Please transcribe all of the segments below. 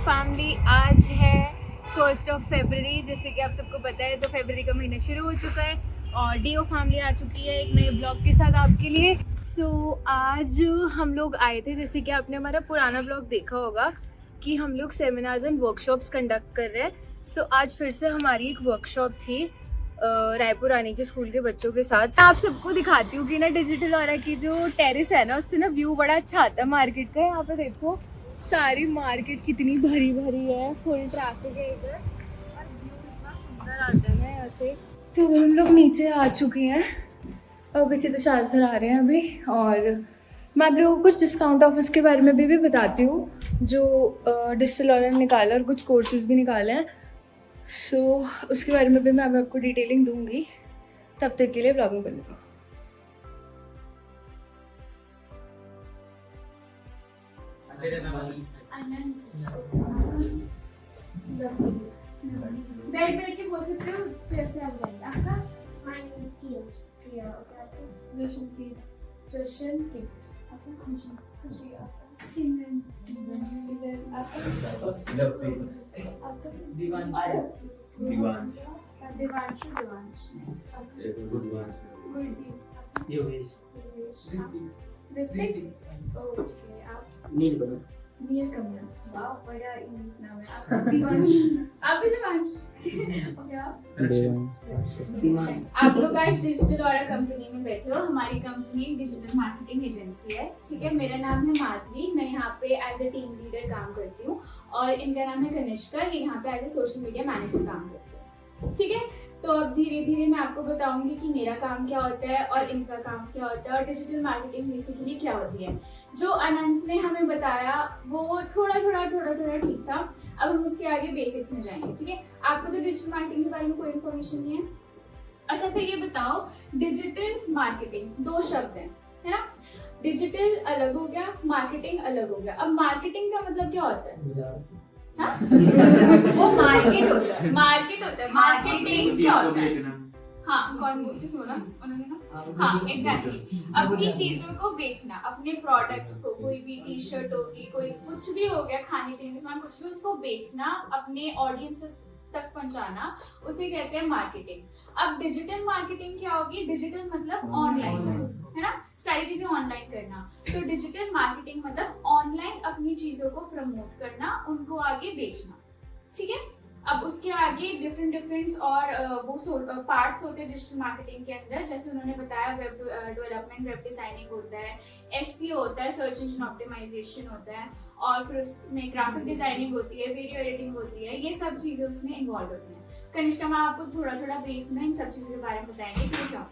Family. आज है 1 फरवरी, जैसे कि आप सबको पता है, तो फरवरी का महीना शुरू हो चुका है और डीओ फैमिली आ चुकी है एक नए ब्लॉग के साथ आपके लिए। आज हम लोग आए थे, जैसे कि आपने हमारा पुराना ब्लॉग देखा होगा कि हम लोग सेमिनार्स एंड वर्कशॉप्स कंडक्ट कर रहे हैं। आज फिर से हमारी एक वर्कशॉप थी रायपुर रानी के स्कूल के बच्चों के साथ। मैं आप सबको दिखाती हूँ कि ना डिजिटल ऑरा की जो टेरिस है ना, उससे ना व्यू बड़ा अच्छा आता है मार्केट का। यहाँ पे देखो सारी मार्केट कितनी भरी भरी है, फुल ट्रैफिक है इधर और व्यू इतना सुंदर आता है ना यहाँ से। तो हम लोग नीचे आ चुके हैं और पीछे तो चार सर आ रहे हैं अभी। और मैं आप लोगों को कुछ डिस्काउंट ऑफर्स के बारे में भी बताती हूँ जो डिजिटल ऑरा ने निकाला और कुछ कोर्सेज भी निकाले हैं। उसके बारे में भी मैं आपको डिटेलिंग दूंगी। तब तक के लिए ब्लॉग में बने रहो। बैठ के बोल सकते हो, चेयर से आप जाएंगे। आपका जशनप्रीत, आपका खुशी, आपका सिमरन, इधर आपका दिवांशु, गुरदीप, योगेश, ऋतिक, ओके, आप नीलकमल, वाह बड़ा यूनिक नाम है। आप भी दिवांश, आप लोग आज डिजिटल ऑरा कंपनी में बैठे हो। हमारी कंपनी डिजिटल मार्केटिंग एजेंसी है, ठीक है। मेरा नाम है माधवी, मैं यहाँ पे एज ए टीम लीडर काम करती हूँ और इनका नाम है कनिष्का, ये यहाँ पे as a social media manager काम करते हैं, ठीक है। तो अब धीरे धीरे मैं आपको बताऊंगी कि मेरा काम क्या होता है और इनका काम क्या होता है और डिजिटल मार्केटिंग बेसिकली क्या होती है। जो अनंत ने हमें बताया वो थोड़ा ठीक था, अब हम उसके आगे बेसिक्स में जाएंगे, ठीक है। आपको तो डिजिटल मार्केटिंग के बारे में कोई इन्फॉर्मेशन नहीं है। अच्छा, फिर ये बताओ, डिजिटल मार्केटिंग दो शब्द है ना। डिजिटल अलग हो गया, मार्केटिंग अलग हो गया। अब मार्केटिंग का मतलब क्या होता है? वो मार्केट होता है, मार्केटिंग क्या होता है? हाँ, कौन किसने बोला? उन्होंने ना, हाँ एग्जैक्टली, अपनी चीजों को बेचना, अपने प्रोडक्ट्स को, कोई भी टी शर्ट होगी, कोई कुछ भी हो गया, खाने पीने का सामान, कुछ भी, उसको बेचना, अपने ऑडियंसेस तक पहुंचाना, उसे कहते हैं मार्केटिंग। अब डिजिटल मार्केटिंग क्या होगी? डिजिटल मतलब ऑनलाइन, है ना, सारी चीजें ऑनलाइन करना। तो डिजिटल मार्केटिंग मतलब ऑनलाइन अपनी चीजों को प्रमोट करना, उनको आगे बेचना, ठीक है। अब उसके आगे डिफरेंट और वो पार्ट्स होते हैं डिजिटल मार्केटिंग के अंदर, जैसे उन्होंने बताया वेब डेवलपमेंट, वेब डिजाइनिंग होता है, एसईओ होता है, सर्च इंजन ऑप्टिमाइजेशन होता है, और फिर उसमें ग्राफिक डिजाइनिंग होती है, वीडियो एडिटिंग होती है, ये सब चीजें उसमें इन्वॉल्व होती हैं। कनिष्का मैम आपको थोड़ा ब्रीफ में इन सब चीजों के बारे में बताएंगे कि क्या।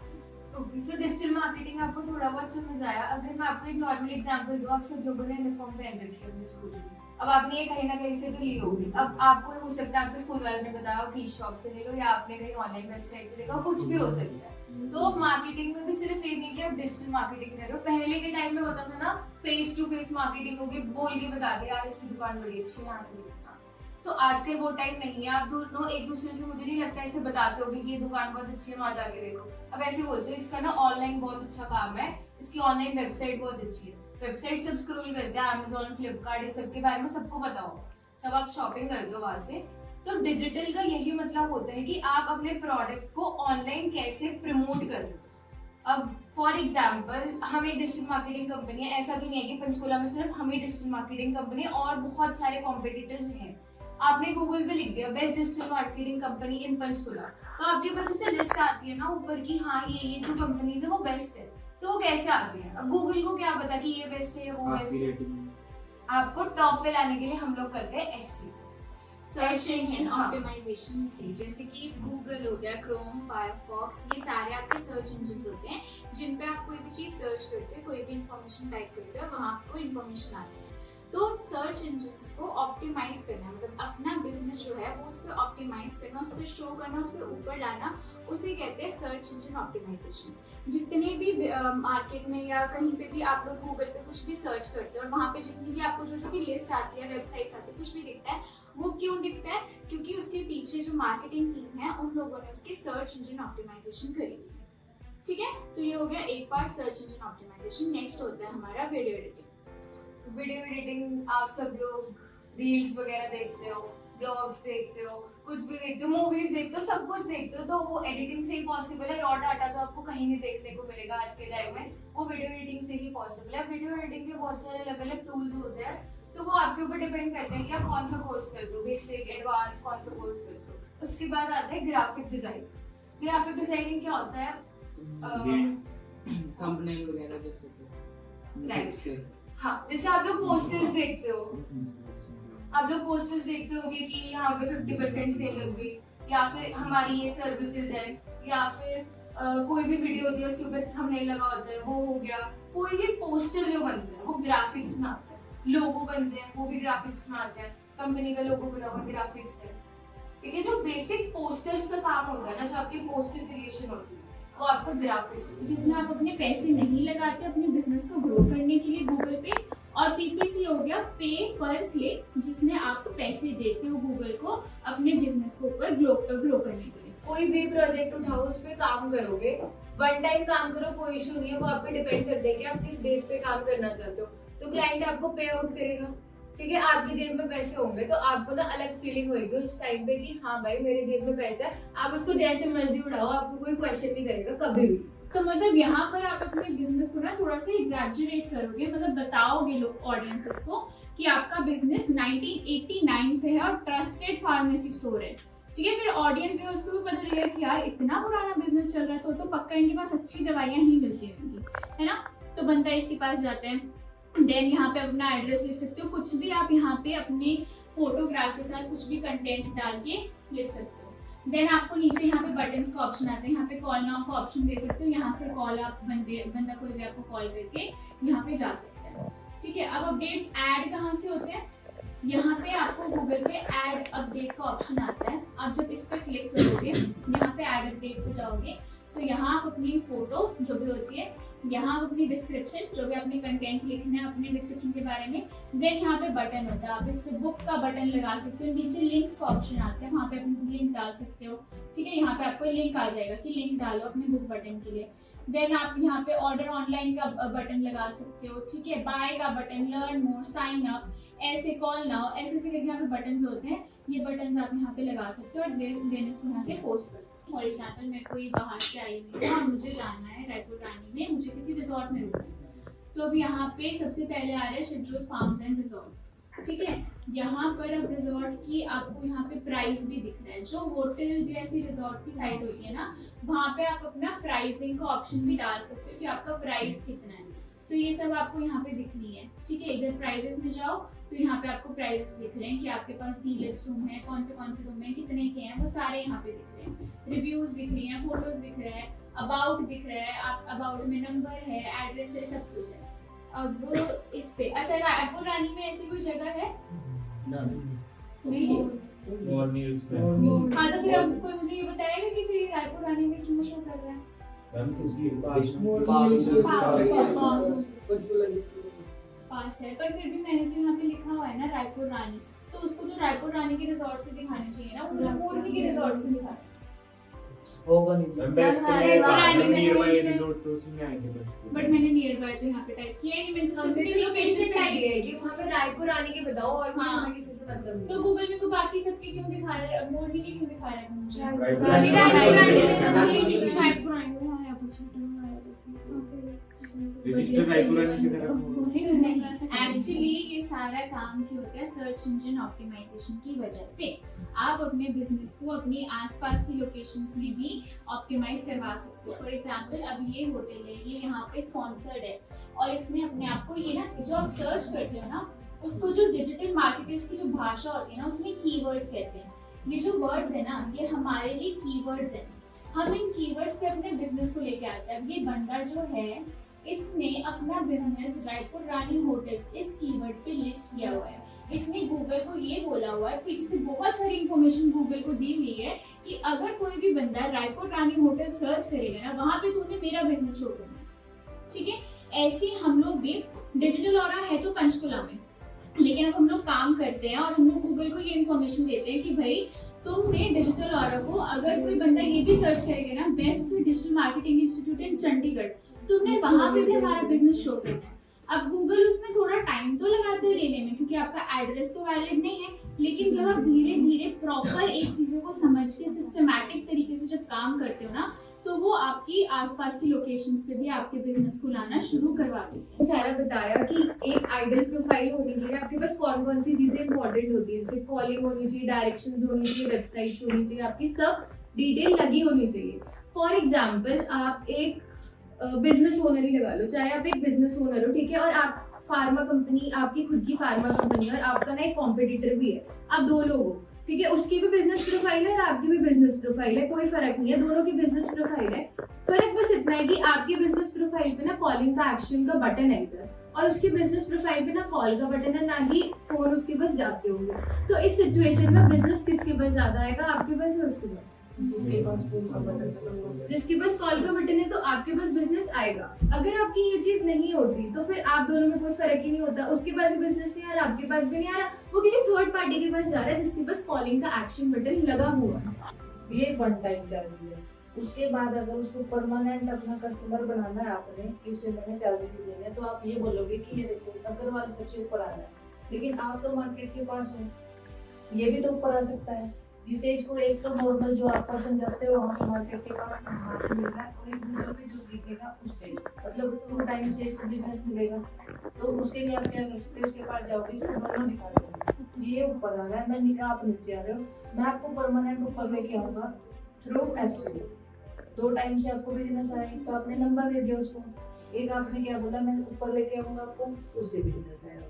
ओके, सो डिजिटल मार्केटिंग आपको थोड़ा बहुत समझ आया। अगर मैं आपको एक नॉर्मल एग्जांपल दूं, आप सब लोगों ने यूनिफॉर्म पहन रखी है अपने स्कूल की। अब आपने ये कहीं ना कहीं से तो ली होगी। अब आपको हो सकता है आपके स्कूल वाले ने बताया कि शॉप से ले लो, या आपने कहीं ऑनलाइन वेबसाइट पे देखा, कुछ भी हो सकता है। तो मार्केटिंग में भी सिर्फ ये नहीं कि आप डिजिटल मार्केटिंग कर रहे हो। पहले के टाइम में होता था ना, फेस टू फेस मार्केटिंग होगी, बोल के बता दिया यार इसकी दुकान बड़ी अच्छी है, यहाँ से ले अच्छा। तो आजकल वो टाइम नहीं है। आप दोनों एक दूसरे से, मुझे नहीं लगता ऐसे बताते होगे कि ये दुकान बहुत अच्छी है, वहां जाके देखो। अब ऐसे बोलते हो इसका ना ऑनलाइन बहुत अच्छा काम है, इसकी ऑनलाइन वेबसाइट बहुत अच्छी है। वेबसाइट सब स्क्रॉल करते हैं, अमेजोन, फ्लिपकार्ट, इस सब के बारे में सबको पता होगा, सब आप शॉपिंग करते हो वहां से। तो डिजिटल का यही मतलब होता है कि आप अपने प्रोडक्ट को ऑनलाइन कैसे प्रमोट कर रहे हो। अब फॉर एग्जाम्पल, हम एक डिजिटल मार्केटिंग कंपनी है, ऐसा तो नहीं है कि पंचकुला में सिर्फ हम ही डिजिटल मार्केटिंग कंपनी है, और बहुत सारे कॉम्पिटिटर्स हैं। आपने गूगल पे लिख दिया बेस्ट डिजिटल मार्केटिंग कंपनी इन पंचकुला, तो आपके पास ऐसे लिस्ट आती है ना ऊपर की, हाँ ये जो कंपनीज है वो बेस्ट है। तो वो कैसे आती है? अब गूगल को क्या पता कि ये बेस्ट है या वो बेस्ट है। आपको टॉप पे लाने के लिए हम लोग करते हैं एसईओ, सर्च इंजन ऑप्टिमाइजेशन, जैसे कि गूगल हो गया, क्रोम, फायरफॉक्स, ये सारे आपके सर्च इंजन होते हैं जिन पे आप कोई भी चीज सर्च करते हैं, कोई भी इंफॉर्मेशन टाइप करते हैं, वहां आपको इंफॉर्मेशन आती है। तो सर्च इंजन्स को ऑप्टिमाइज करना, मतलब अपना बिजनेस जो है वो उस पर ऑप्टिमाइज करना, उस पर शो करना, उस पर ऊपर लाना, उसे कहते हैं सर्च इंजन ऑप्टिमाइजेशन। जितने भी मार्केट में या कहीं पे भी आप लोग गूगल पे कुछ भी सर्च करते हो और वहाँ पे जितनी भी आपको जो भी लिस्ट आती है, वेबसाइट्स आती है, कुछ भी दिखता है, वो क्यों दिखता है? क्योंकि उसके पीछे जो मार्केटिंग टीम है उन लोगों ने उसकी सर्च इंजन ऑप्टिमाइजेशन करी हुई है, ठीक है। तो ये हो गया एक part search engine optimisation. Next होता है हमारा वीडियो एडिटिंग। वीडियो एडिटिंग आप सब लोग रील्स वगैरह देखते हो, ब्लॉग्स देखते हो, कुछ भी देखते हो, मूवीज देखते हो, सब कुछ देखते हो, तो वो एडिटिंग से ही पॉसिबल है। रॉ डाटा तो आपको कहीं नहीं देखने को मिलेगा आज के टाइम में, वो वीडियो एडिटिंग से ही पॉसिबल है। वीडियो एडिटिंग के बहुत सारे अलग अलग टूल्स होते हैं, तो वो आपके ऊपर डिपेंड करते हैं कि आप कौन सा कोर्स करते हो, बेसिक, एडवांस, कौन सा कोर्स करते हो। उसके बाद आता है ग्राफिक डिजाइन। ग्राफिक डिजाइनिंग क्या होता है? थंबनेल वगैरह जैसे Right. हाँ, जैसे आप लोग पोस्टर्स देखते हो, आप लोग पोस्टर्स देखते होगे कि यहाँ पे 50% सेल लग गई, या फिर हमारी ये सर्विसेज है, या फिर कोई भी वीडियो होती है उसके ऊपर थंबनेल लगा होता है, वो हो गया। कोई भी पोस्टर जो बनता है वो ग्राफिक्स में आता है। लोगो बनते हैं वो भी ग्राफिक्स में आते हैं, कंपनी का लोगो बना हुआ ग्राफिक्स है। ठीक है, जो बेसिक पोस्टर्स का काम होता है ना, जो आपकी पोस्टर क्रिएशन होती है, वो आपका ग्राफिक्स, जिसमें आप अपने पैसे नहीं लगाते अपने बिजनेस को ग्रो करने के लिए गूगल पे, और पीपीसी हो गया पे पर क्लिक, जिसमें आप पैसे देते हो गूगल को अपने बिजनेस को ऊपर ग्रो करने के लिए। कोई भी प्रोजेक्ट उठाओ, उस पे काम करोगे, वन टाइम काम करो, कोई इशू नहीं है, वो आप पे डिपेंड करता है कि आप किस बेस पे काम करना चाहते हो। तो क्लाइंट आपको पे आउट करेगा, ठीक है, आपकी जेब में पैसे होंगे, तो आपको ना अलग फीलिंग होगी उस टाइम पे कि हाँ भाई मेरे जेब में पैसा है, आप उसको जैसे मर्जी उड़ाओ, आपको कोई क्वेश्चन नहीं करेगा कभी भी। तो मतलब यहाँ पर आप अपने बिजनेस को ना थोड़ा सा एग्जैजरेट करोगे, मतलब बताओगे लोग ऑडियंसेस को कि आपका बिजनेस 1989 से है और ट्रस्टेड फार्मेसी स्टोर है। ठीक है, फिर ऑडियंस जो है उसको भी पता लगेगा कि यार इतना पुराना बिजनेस चल रहा है, तो पक्का इनके पास अच्छी दवाइयाँ ही मिलती होंगी, है ना। तो बनता है इसके पास जाते हैं, देन यहाँ पे अपना एड्रेस लिख सकते हो, कुछ भी आप यहाँ पे अपने फोटोग्राफ के साथ कुछ भी कंटेंट डाल के लिख सकते हो। देन आपको नीचे यहाँ पे बटन्स का ऑप्शन आता है, यहाँ पे कॉल नाउ का ऑप्शन दे सकते हो, यहाँ से कॉल आप बंदा कोई भी आपको कॉल करके यहाँ पे जा सकता है। ठीक है, अब अपडेट्स ऐड कहाँ से होते हैं? यहाँ पे आपको गूगल पे ऐड अपडेट का ऑप्शन आता है। आप जब इस पर क्लिक करोगे, यहाँ पे ऐड अपडेट पे जाओगे, तो यहाँ आप अपनी फोटो जो भी होती है, यहाँ आप अपनी डिस्क्रिप्शन जो भी अपने कंटेंट लिखना है अपने डिस्क्रिप्शन के बारे में, देन यहाँ पे बटन होता है, आप इस पे बुक का बटन लगा सकते हो, नीचे लिंक का ऑप्शन आता है, वहाँ पे अपनी लिंक डाल सकते हो। ठीक है, यहाँ पे आपको लिंक आ जाएगा कि लिंक डालो अपने बुक बटन के लिए। देन आप यहाँ पे ऑर्डर ऑनलाइन का बटन लगा सकते हो। ठीक है, बाय का button, learn more, sign up, ऐसे कॉल नाउ, ऐसे करके यहाँ पे बटन्स होते हैं, ये बटन्स आप यहाँ पे लगा सकते हो और देन इसको यहाँ से पोस्ट कर सकते हो। फॉर एग्जाम्पल मैं कोई बाहर से आई हुई हूँ, मुझे जाना है रायपुर रानी में, मुझे किसी रिजॉर्ट में रुकना है, तो अब यहाँ पे सबसे पहले आ रहा है शिवजोत फार्म्स एंड रिजॉर्ट। ठीक है, यहाँ पर अब रिजॉर्ट की आपको यहाँ पे प्राइस भी दिख रहा है। जो होटल जैसी रिजॉर्ट की साइट होती है ना, वहाँ पे आप अपना प्राइसिंग का ऑप्शन भी डाल सकते हो कि आपका प्राइस कितना है, तो ये सब आपको यहाँ पे दिखनी है। ठीक है, इधर प्राइसेस में जाओ तो यहाँ पे आपको प्राइसेस दिख रहे हैं कि आपके पास डीलक्स रूम है, कौन से रूम है, कितने के हैं, वो सारे यहाँ पे दिख रहे हैं। रिव्यूज दिख रही हैं, फोटोज दिख रहे हैं, अबाउट दिख रहा है, आप अबाउट में नंबर है, एड्रेस है, सब कुछ है। अब इस पे अच्छा, रायपुर रानी में ऐसी कोई जगह है? नहीं है। हाँ, तो फिर अब कोई मुझे ये बताएगा कि फिर ये रायपुर रानी में क्यों शो कर रहा है? पास है, पर फिर भी मैंने तो यहाँ पे लिखा हुआ है ना रायपुर रानी, तो उसको तो रायपुर रानी के रिजॉर्ट से दिखाने चाहिए ना, वो मोरनी के रिजॉर्ट से दिखा होगा नहीं। बेस्ट नियर बाय रिजॉर्ट तो उसी में आएंगे बट मैंने नियर बाय तो यहाँ पे टाइप किया ही नहीं, मैंने तो स्पेसिफिक लोकेशन टाइप है कि वहाँ पे रायपुर रानी के बताओ, और कोई हाँ। हमें किसी से मतलब नहीं। तो गूगल में को बाकी सबके क्यों दिखा रहा है, मोरनी के क्यों दिखा रहा है मुझे? रायपुर रानी रानी में रायपुर रानी में हाँ, यहाँ पर छोटा हुआ है रजिस्टर रायपुर रानी से करा एक्चुअली ये सारा काम क्यों होता है? सर्च इंजन ऑप्टिमाइजेशन की वजह से आप अपने बिजनेस को अपनी आसपास की लोकेशंस में भी ऑप्टिमाइज करवा सकते हो। फॉर एग्जांपल अब ये होटल है, ये यहाँ पे स्पॉन्सर्ड है, और इसने अपने आप को ये ना, जो आप सर्च करते हो ना, उसको जो डिजिटल मार्केटर्स की जो भाषा होती है ना, उसमें कीवर्ड्स कहते हैं। ये जो वर्ड्स है ना, ये हमारे लिए कीवर्ड्स है, हम इन कीवर्ड्स पे अपने बिजनेस को लेके आते हैं। अब ये बंदा जो है, इसने अपना बिजनेस रायपुर रानी होटल्स इस कीवर्ड पे लिस्ट किया हुआ है। इसने गूगल को ये बोला हुआ है, पीछे से बहुत सारी इंफॉर्मेशन गूगल को दी हुई है कि अगर कोई भी बंदा रायपुर रानी होटल सर्च करेगा ना, वहां पे तुमने मेरा बिजनेस शो करना है। ठीक है, ऐसे हम लोग भी, डिजिटल ऑरा है तो पंचकुला में, लेकिन अब हम लोग काम करते हैं और हम लोग गूगल को ये इन्फॉर्मेशन देते हैं कि भाई तुमने डिजिटल ऑरा को, अगर कोई बंदा ये भी सर्च करेगा ना, बेस्ट डिजिटल मार्केटिंग इंस्टीट्यूट इन चंडीगढ़, तुमने वहां पे भी हमारा बिजनेस शो करना है। अब गूगल उसमें थोड़ा टाइम तो लगाते हैं लेने में, क्योंकि आपका एड्रेस तो वैलिड नहीं है, लेकिन जब आप धीरे धीरे प्रॉपर एक चीजों को समझ के सिस्टमैटिक तरीके से जब काम करते हो ना, तो वो आपकी आसपास की लोकेशंस पे भी आपके बिजनेस को लाना शुरू करवा देते हैं। सारा बताया कि एक आइडल प्रोफाइल होने के लिए आपके पास कौन कौन सी चीजें इंपॉर्टेंट होती है, जैसे कॉलिंग होनी चाहिए, डायरेक्शंस होनी चाहिए, वेबसाइट्स होनी चाहिए, आपकी सब डिटेल लगी होनी चाहिए। फॉर एग्जाम्पल आप एक बिजनेस ओनर ही लगा लो, चाहे आप एक बिजनेस ओनर हो, ठीक है, और आप फार्मा कंपनी, आपकी खुद की फार्मा कंपनी है और आपका ना एक कॉम्पिटिटर भी है, आप दो लोग हो, ठीक है, उसकी भी बिजनेस प्रोफाइल है और आपकी भी बिजनेस प्रोफाइल है, कोई फर्क नहीं है, दोनों की बिजनेस प्रोफाइल है। फर्क बस इतना है कि आपकी बिजनेस प्रोफाइल पे ना कॉलिंग का एक्शन का बटन है इधर, और उसकी बिजनेस प्रोफाइल पे ना कॉल का बटन है, ना ही फोन उसके पास जाते होंगे। तो इस सिचुएशन में बिजनेस किसके पास ज्यादा आएगा, आपके पास या उसके पास? जिसके पास फोन का बटन, जिसके पास कॉल का बटन है तो आपके पास बिजनेस आएगा। अगर आपकी ये चीज नहीं होती तो फिर आप दोनों में कोई फर्क ही नहीं होता, उसके पास भी बिजनेस नहीं आ रहा, आपके पास भी नहीं आ रहा, वो किसी थर्ड पार्टी के पास जा रहा है जिसके पास कॉलिंग का एक्शन बटन लगा हुआ है। ये वन टाइम चार्ज है। उसके बाद अगर उसको परमानेंट अपना कस्टमर बनाना है आपने, कि उसे मैंने चार्जेस देने हैं, तो आप ये बोलोगे कि ये देखो अग्रवाल सबसे ऊपर आ रहा है, लेकिन आप तो मार्केट के पास हो, ये भी तो ऊपर आ सकता है, जिसे इसको एक तो नॉर्मल जो आप पर्सन जाते हो वहाँ पे मार्केट के पास वहाँ से मिल रहा है, और एक दूसरे पे जो दिखेगा उससे, मतलब टू टाइम से इसको बिजनेस मिलेगा। तो उसके लिए आप क्या कर सकते हो, इसके पास जाओगे, इसको दोनों दिखा दोगे, ये ऊपर आ रहा है, मैं आप नीचे आ रहे हो, मैं आपको परमानेंट ऊपर लेके आऊंगा थ्रू एसईओ। दो टाइम से आपको बिजनेस आया, तो आपने नंबर दे दिया उसको, एक आपने क्या बोला मैं ऊपर लेके आऊंगा आपको, उससे बिजनेस आया,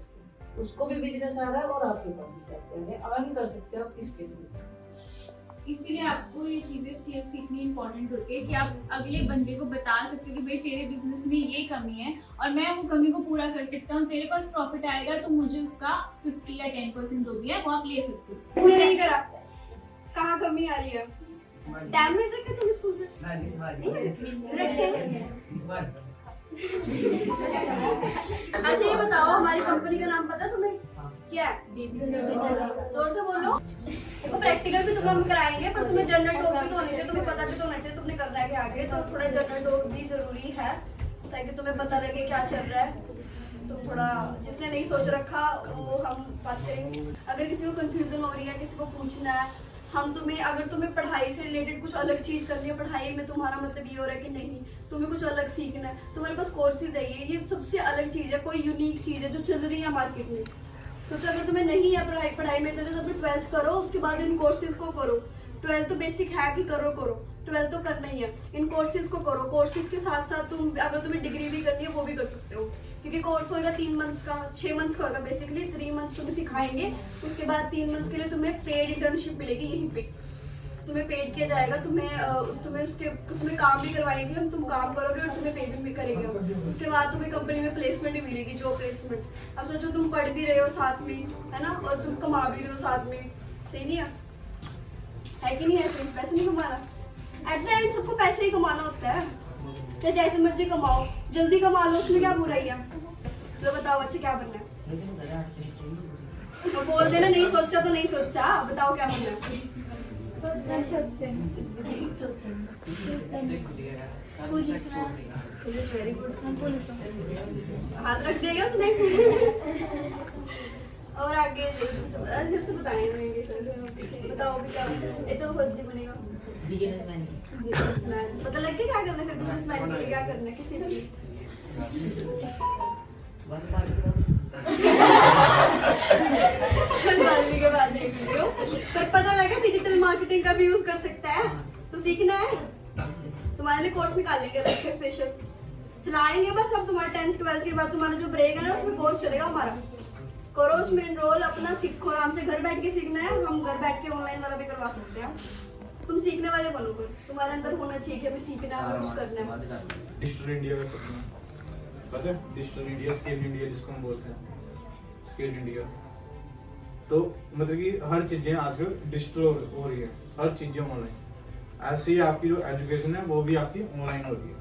उसको भी बिजनेस आ रहा है और आपके पास भी पैसे आ रहे हैं, अर्न कर सकते हो आप इसके लिए। इसीलिए आपको ये चीजें स्किल सीखनी इंपॉर्टेंट होती है कि आप अगले बंदे को बता सकते हो कि भाई तेरे बिजनेस में ये कमी है और मैं वो कमी को पूरा कर सकता हूँ, तेरे पास प्रॉफिट आएगा तो मुझे उसका 50 या 10% जो भी है वो आप ले सकते हो। स्कूल नहीं करा, कहाँ कमी आ रही है? डैम में रखे तुम स्कूल से? अच्छा ये बताओ, हमारी कंपनी का नाम पता है तुम्हें? क्या है? जोर से बोलो। देखो प्रैक्टिकल भी तुम्हें हम कराएंगे, पर तुम्हें जनरल टॉक भी तो होनी चाहिए, तुम्हें पता भी तो होना चाहिए तुमने करना है क्या आगे, तो थोड़ा जनरल टॉक भी जरूरी है ताकि तुम्हें पता लगे क्या चल रहा है। तुम थोड़ा जिसने नहीं सोच रखा वो हम बात करेंगे। अगर किसी को कंफ्यूजन हो रही है, किसी को पूछना है, हम तुम्हें, अगर तुम्हें पढ़ाई से रिलेटेड कुछ अलग चीज़ करनी है, पढ़ाई में तुम्हारा मतलब ये हो रहा है कि नहीं तुम्हें कुछ अलग सीखना है, तुम्हारे पास कोर्सेज है, ये सबसे अलग चीज़ है, कोई यूनिक चीज़ है जो चल रही है मार्केट में। सोचो अगर तुम्हें नहीं है पढ़ाई में, तो तुम 12th करो, उसके बाद इन कोर्सेज को करो। 12th तो बेसिक है कि करो 12th तो करना ही है, इन कोर्सेज को करो। कोर्सेज के साथ साथ तुम अगर तुम्हें डिग्री भी करनी है वो भी कर सकते हो, क्योंकि कोर्स होगा 3 मंथ्स का, 6 मंथ्स का होगा बेसिकली। 3 मंथ्स तुम्हें सिखाएंगे, उसके बाद 3 मंथ्स के लिए तुम्हें पेड इंटर्नशिप मिलेगी, यहीं पे तुम्हें पेड किया जाएगा, तुम्हें काम भी करवाएंगे हम, तुम काम करोगे और तुम्हें पेमेंट भी करेंगे हम। उसके बाद तुम्हें कंपनी में प्लेसमेंट भी मिलेगी, जॉब प्लेसमेंट। अब सोचो तुम पढ़ भी रहे हो साथ में, है ना, और तुम कमा भी रहे हो साथ में, सही नहीं है कि नहीं? ऐसे पैसे नहीं कमाना, एट द एंड सबको पैसे ही कमाना होता है, चाहे जैसे मर्जी कमाओ, जल्दी कमा लो, उसमें क्या बुराई है? तो बताओ अच्छा क्या बनना है? तो बोल देना नहीं सोचा तो नहीं सोचा, बताओ क्या बनना है? पुलिस, वेरी गुड, पुलिस हाथ रख देगा उसने। और आगे फिर से बताएंगे सर, बताओ भी क्या ये तो खुद नहीं बनेगा बिजनेसमैन। पता लग गया क्या करना है बिजनेसमैन के लिए, क्या करना है किसी भी के बाद देख लियो, पर पता लगा डिजिटल मार्केटिंग का भी यूज कर सकता है, तो सीखना है। तुम्हारे लिए कोर्स निकालेंगे अलग से स्पेशल, चलाएंगे बस। अब तुम्हारे 10th 12th के बाद तुम्हारा जो ब्रेक है ना, उसमें कोर्स चलेगा हमारा, करो उसमें एनरोल, अपना सीखो आराम से, घर बैठ के सीखना है, हम घर बैठ के ऑनलाइन वाला भी करवा सकते हैं। तुम सीखने वाले बनो, पर तुम्हारे अंदर होना चाहिए कि हमें सीखना है, कुछ करना है। डिजिटल इंडिया का सपना पता है, डिजिटल इंडिया, स्किल इंडिया जिसको हम बोलते हैं, स्किल इंडिया। तो मतलब कि हर चीजें आजकल डिजिटल हो रही है, हर चीजें ऑनलाइन। ऐसे ही आपकी जो एजुकेशन है वो भी आपकी ऑनलाइन हो रही है।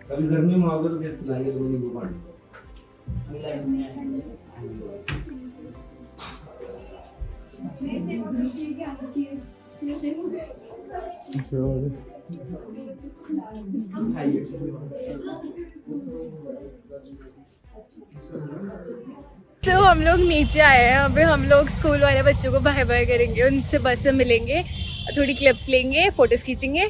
कभी घर में मांगो तो फिर खिलाएंगे, तो नहीं वो पानी तो हम लोग नीचे आए हैं, अभी हम लोग स्कूल वाले बच्चों को बाय बाय करेंगे, उनसे बस से मिलेंगे, थोड़ी क्लिप्स लेंगे, फोटोज खींचेंगे।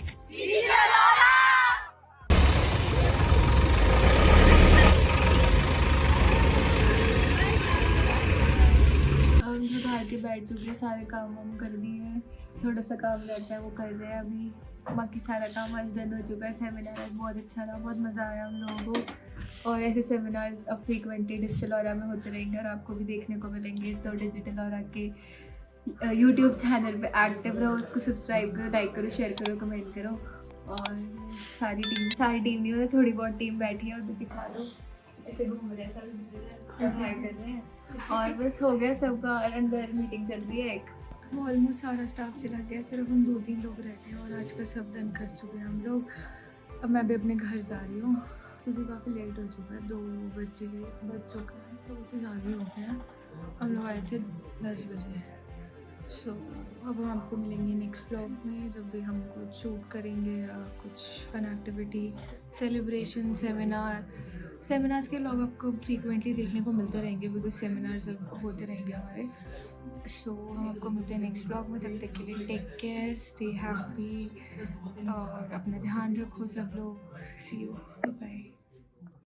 हम जो बाहर के बैठ चुके हैं, सारे काम हम कर दिए हैं, थोड़ा सा काम रहता है वो कर रहे हैं अभी, बाकी सारा काम आज डन हो चुका है। सेमिनार आज बहुत अच्छा था, बहुत मज़ा आया हम लोगों को, और ऐसे सेमिनार्स अब फ्रीक्वेंटली डिजिटल ऑरा में होते रहेंगे और आपको भी देखने को मिलेंगे। तो डिजिटल ऑरा के यूट्यूब चैनल पे एक्टिव रहो, उसको सब्सक्राइब करो, लाइक करो, शेयर करो, कमेंट करो। और सारी टीम नहीं होती, थोड़ी बहुत टीम बैठी है, उधर दिखा दो, ऐसे घूम रहे हैं सब हाय कर रहे हैं, और बस हो गया सबका। और अंदर मीटिंग चल रही है एक, ऑलमोस्ट सारा स्टाफ चला गया, सिर्फ हम 2-3 लोग रहते हैं और आज का सब डन कर चुके हैं हम लोग। अब मैं भी अपने घर जा रही हूँ क्योंकि काफ़ी लेट हो चुका है, 2 बज चुका है, तो उससे ज़्यादा ही हो गया। हम लोग आए थे 10 बजे। सो अब हम आपको मिलेंगे नेक्स्ट ब्लॉग में, जब भी हम कुछ शूट करेंगे या कुछ फन एक्टिविटी, सेलिब्रेशन, सेमिनार्स के व्लॉग आपको फ्रीक्वेंटली देखने को मिलते रहेंगे, बिकॉज सेमिनार्स अब होते रहेंगे हमारे। सो हम आपको मिलते हैं नेक्स्ट ब्लॉग में, तब तक के लिए टेक केयर, स्टे हैप्पी और अपना ध्यान रखो सब लोग। सी यू, बाय।